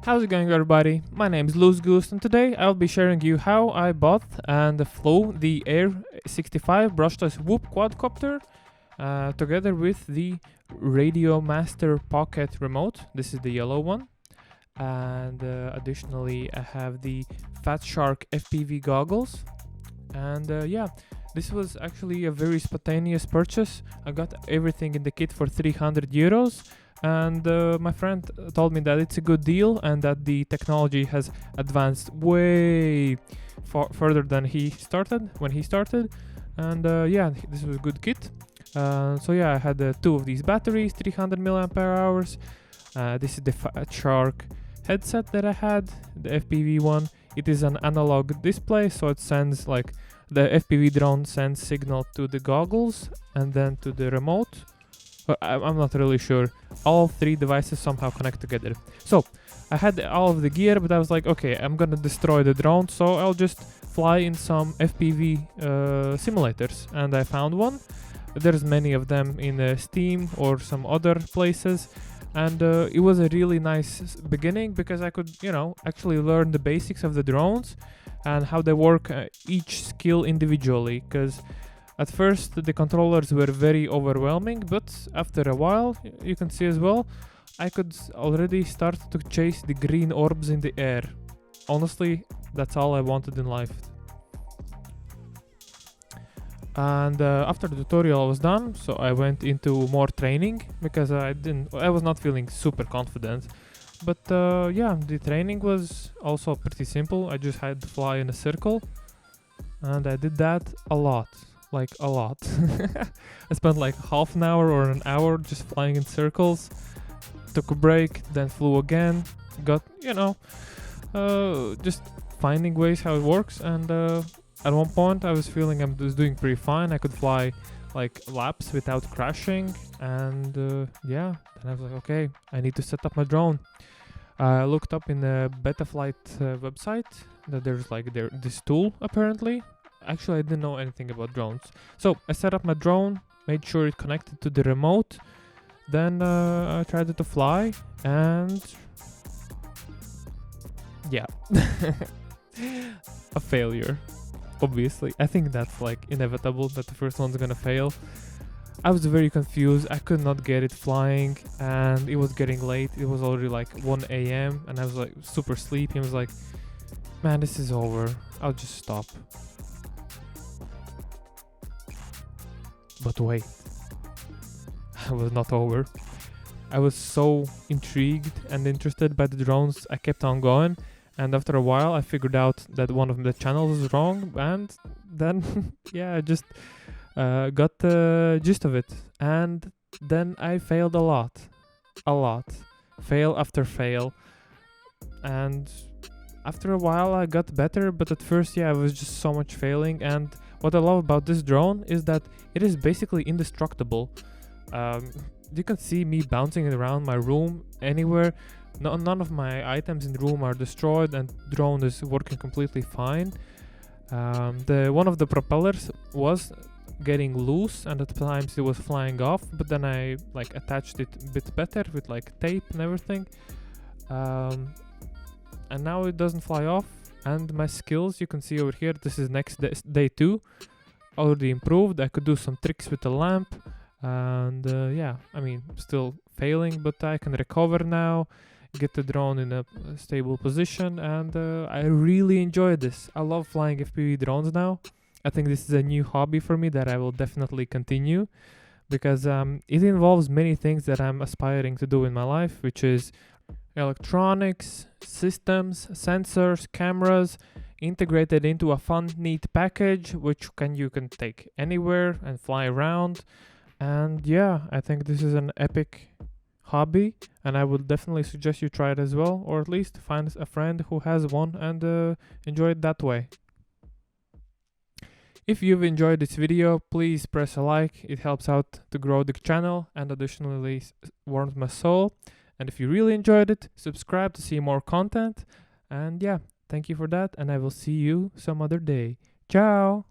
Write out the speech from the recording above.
How's it going, everybody? My name is Loose Goose, and today I'll be sharing you how I bought and flew the Air 65 brushless Whoop quadcopter together with the Radio Master Pocket remote. This is the yellow one. And additionally, I have the Fat Shark FPV goggles. And this was actually a very spontaneous purchase. I got everything in the kit for 300 euros. And my friend told me that it's a good deal and that the technology has advanced way further than when he started. And this was a good kit. I had two of these batteries, 300 milliampere hours. This is the Fat Shark headset that I had, the FPV one. It is an analog display, so it sends the FPV drone sends signal to the goggles and then to the remote. I'm not really sure. All three devices somehow connect together. So I had all of the gear, but I was like, okay, I'm gonna destroy the drone, so I'll just fly in some FPV simulators. And I found one. There's many of them in Steam or some other places. And it was a really nice beginning because I could, actually learn the basics of the drones and how they work, each skill individually. Because at first the controllers were very overwhelming, but after a while, you can see as well, I could already start to chase the green orbs in the air. Honestly, that's all I wanted in life. And after the tutorial was done, so I went into more training because I was not feeling super confident. But the training was also pretty simple. I just had to fly in a circle, and I did that a lot. A lot. I spent half an hour or an hour just flying in circles, took a break, then flew again, got, just finding ways how it works. And at one point I was feeling I was doing pretty fine. I could fly laps without crashing. And then I was like, okay, I need to set up my drone. I looked up in the Betaflight website that there's this tool apparently. Actually, I didn't know anything about drones. So I set up my drone, made sure it connected to the remote. Then I tried it to fly, and a failure. Obviously, I think that's inevitable that the first one's gonna fail. I was very confused. I could not get it flying, and it was getting late. It was already 1 a.m. and I was super sleepy. I was like, man, this is over. I'll just stop. But wait, I was not over. I was so intrigued and interested by the drones, I kept on going. And after a while, I figured out that one of the channels was wrong. And then, I just got the gist of it. And then I failed a lot. Fail after fail. And after a while, I got better. But at first, I was just so much failing. And what I love about this drone is that it is basically indestructible. You can see me bouncing around my room anywhere. None of my items in the room are destroyed, and the drone is working completely fine. One of the propellers was getting loose, and at times it was flying off. But then I attached it a bit better with tape and everything, and now it doesn't fly off. And my skills, you can see over here, this is next day 2, already improved. I could do some tricks with the lamp, and still failing, but I can recover now, get the drone in a stable position, and I really enjoy this. I love flying FPV drones now. I think this is a new hobby for me that I will definitely continue, because it involves many things that I'm aspiring to do in my life, which is electronics, systems, sensors, cameras, integrated into a fun, neat package, which you can take anywhere and fly around. And I think this is an epic hobby, and I would definitely suggest you try it as well, or at least find a friend who has one and enjoy it that way. If you've enjoyed this video, please press a like. It helps out to grow the channel and additionally warms my soul. And if you really enjoyed it, subscribe to see more content. And thank you for that, and I will see you some other day. Ciao!